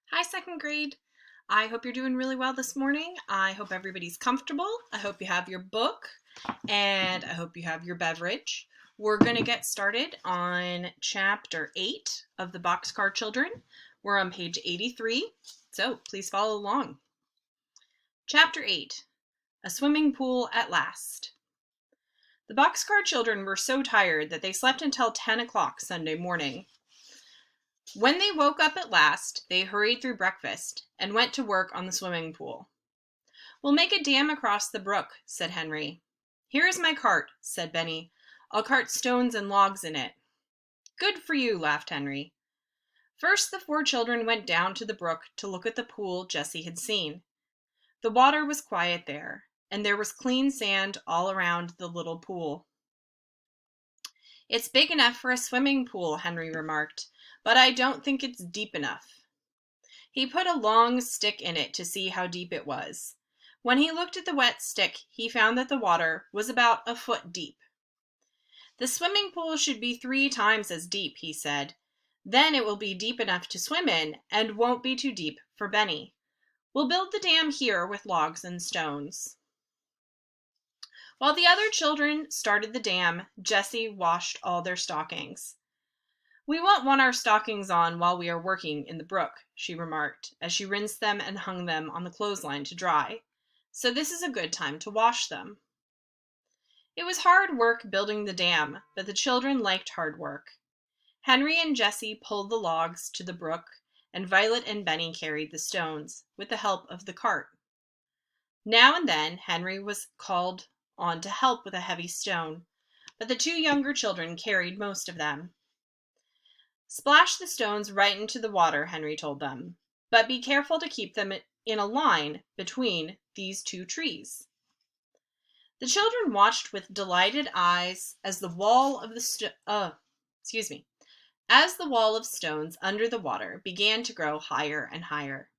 Hi, second grade. I hope you're doing really well this morning. I hope everybody's comfortable. I hope you have your book and I hope you have your beverage. We're going to get started on chapter 8 of the Boxcar Children. We're on page 83, so please follow along. Chapter 8, A Swimming Pool at Last. The Boxcar Children were so tired that they slept until 10 o'clock Sunday morning. When they woke up at last, they hurried through breakfast and went to work on the swimming pool. "We'll make a dam across the brook," said Henry. "Here is my cart," said Benny. "I'll cart stones and logs in it." "Good for you," laughed Henry. First, the 4 children went down to the brook to look at the pool Jessie had seen. The water was quiet there, and there was clean sand all around the little pool. "It's big enough for a swimming pool," Henry remarked, "but I don't think it's deep enough." He put a long stick in it to see how deep it was. When he looked at the wet stick, he found that the water was about a foot deep. "The swimming pool should be 3 times as deep," he said. "Then it will be deep enough to swim in and won't be too deep for Benny. We'll build the dam here with logs and stones." While the other children started the dam, Jessie washed all their stockings. "We won't want our stockings on while we are working in the brook," she remarked, as she rinsed them and hung them on the clothesline to dry. "So this is a good time to wash them." It was hard work building the dam, but the children liked hard work. Henry and Jessie pulled the logs to the brook, and Violet and Benny carried the stones, with the help of the cart. Now and then, Henry was called on to help with a heavy stone, but the 2 younger children carried most of them. "Splash the stones right into the water," Henry told them, "but be careful to keep them in a line between these 2 trees." The children watched with delighted eyes as the wall of stones under the water began to grow higher and higher.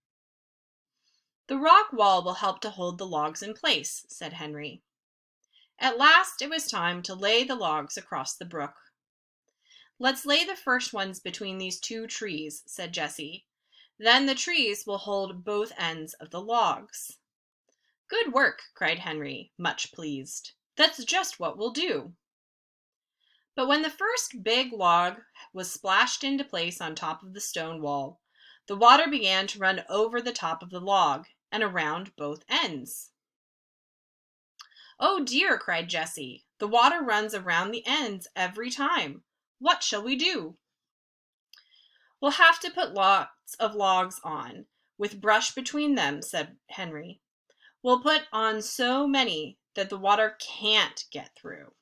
"The rock wall will help to hold the logs in place," said Henry. At last it was time to lay the logs across the brook. "Let's lay the first ones between these 2 trees," said Jessie. "Then the trees will hold both ends of the logs." "Good work," cried Henry, much pleased. "That's just what we'll do." But when the first big log was splashed into place on top of the stone wall, the water began to run over the top of the log and around both ends. "Oh dear," cried Jessie. "The water runs around the ends every time. What shall we do?" "We'll have to put lots of logs on, with brush between them," said Henry. "We'll put on so many that the water can't get through."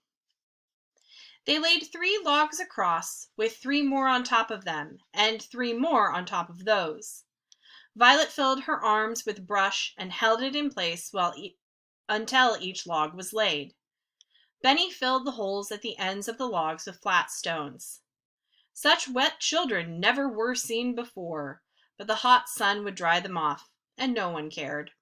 They laid 3 logs across, with 3 more on top of them, and 3 more on top of those. Violet filled her arms with brush and held it in place until each log was laid. Benny filled the holes at the ends of the logs with flat stones. Such wet children never were seen before, but the hot sun would dry them off, and no one cared.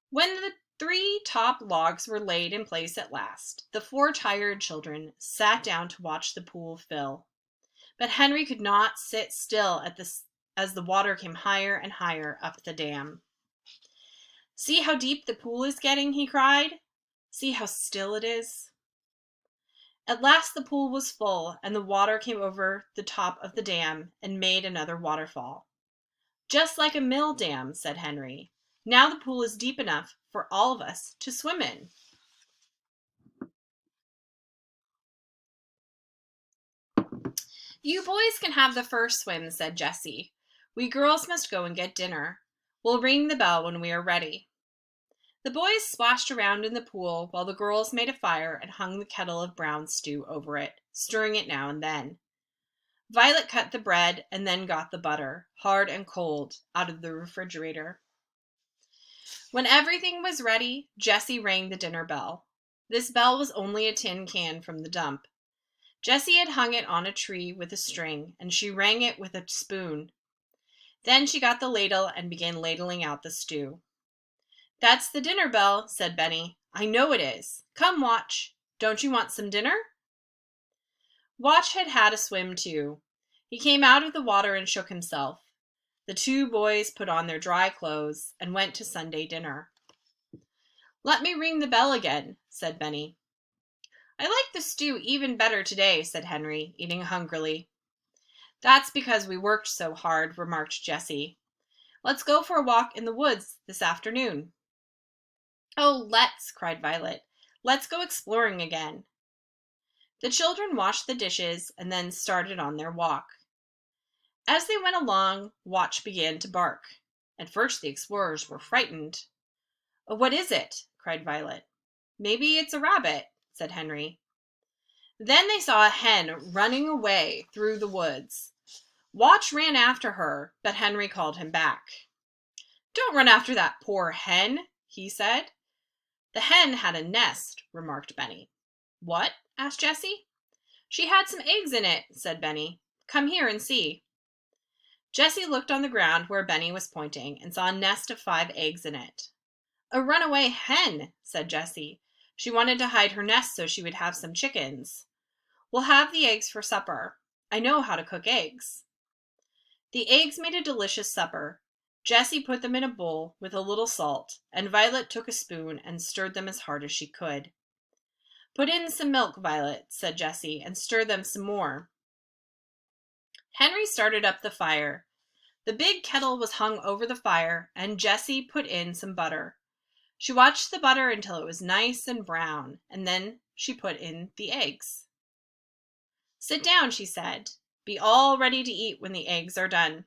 When the 3 top logs were laid in place at last, the 4 tired children sat down to watch the pool fill. But Henry could not sit still as the water came higher and higher up the dam. "See how deep the pool is getting," he cried. "See how still it is." At last the pool was full, and the water came over the top of the dam and made another waterfall. "Just like a mill dam," said Henry. "Now the pool is deep enough for all of us to swim in." "You boys can have the first swim," said Jessie. "We girls must go and get dinner. We'll ring the bell when we are ready." The boys splashed around in the pool while the girls made a fire and hung the kettle of brown stew over it, stirring it now and then. Violet cut the bread and then got the butter, hard and cold, out of the refrigerator. When everything was ready, Jessie rang the dinner bell. This bell was only a tin can from the dump. Jessie had hung it on a tree with a string, and she rang it with a spoon. Then she got the ladle and began ladling out the stew. "That's the dinner bell," said Benny. "I know it is. Come, Watch. Don't you want some dinner?" Watch had had a swim too. He came out of the water and shook himself. The two boys put on their dry clothes and went to Sunday dinner. "Let me ring the bell again," said Benny. "I like the stew even better today," said Henry, eating hungrily. "That's because we worked so hard," remarked Jessie. "Let's go for a walk in the woods this afternoon." "Oh, let's!" cried Violet. "Let's go exploring again." The children washed the dishes and then started on their walk. As they went along, Watch began to bark. At first the explorers were frightened. "Oh, what is it?" cried Violet. "Maybe it's a rabbit," said Henry. Then they saw a hen running away through the woods. Watch ran after her, but Henry called him back. "Don't run after that poor hen," he said. "The hen had a nest," remarked Benny. "What?" asked Jessie. "She had some eggs in it," said Benny. "Come here and see." Jessie looked on the ground where Benny was pointing and saw a nest of 5 eggs in it. "A runaway hen," said Jessie. "She wanted to hide her nest so she would have some chickens. We'll have the eggs for supper. I know how to cook eggs." The eggs made a delicious supper. Jessie put them in a bowl with a little salt, and Violet took a spoon and stirred them as hard as she could. "Put in some milk, Violet," said Jessie, "and stir them some more." Henry started up the fire. The big kettle was hung over the fire, and Jessie put in some butter. She watched the butter until it was nice and brown, and then she put in the eggs. "Sit down," she said. "Be all ready to eat when the eggs are done."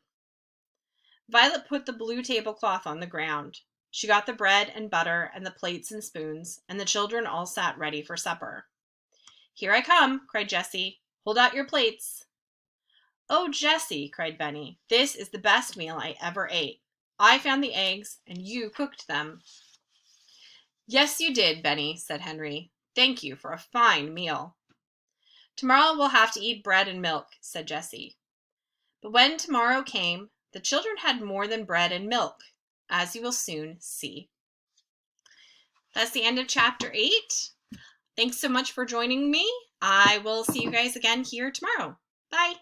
Violet put the blue tablecloth on the ground. She got the bread and butter and the plates and spoons, and the children all sat ready for supper. "Here I come," cried Jessie. "Hold out your plates." "Oh, Jessie," cried Benny, "this is the best meal I ever ate. I found the eggs, and you cooked them." "Yes, you did, Benny," said Henry. "Thank you for a fine meal." "Tomorrow we'll have to eat bread and milk," said Jessie. But when tomorrow came, the children had more than bread and milk, as you will soon see. That's the end of chapter 8. Thanks so much for joining me. I will see you guys again here tomorrow. Bye.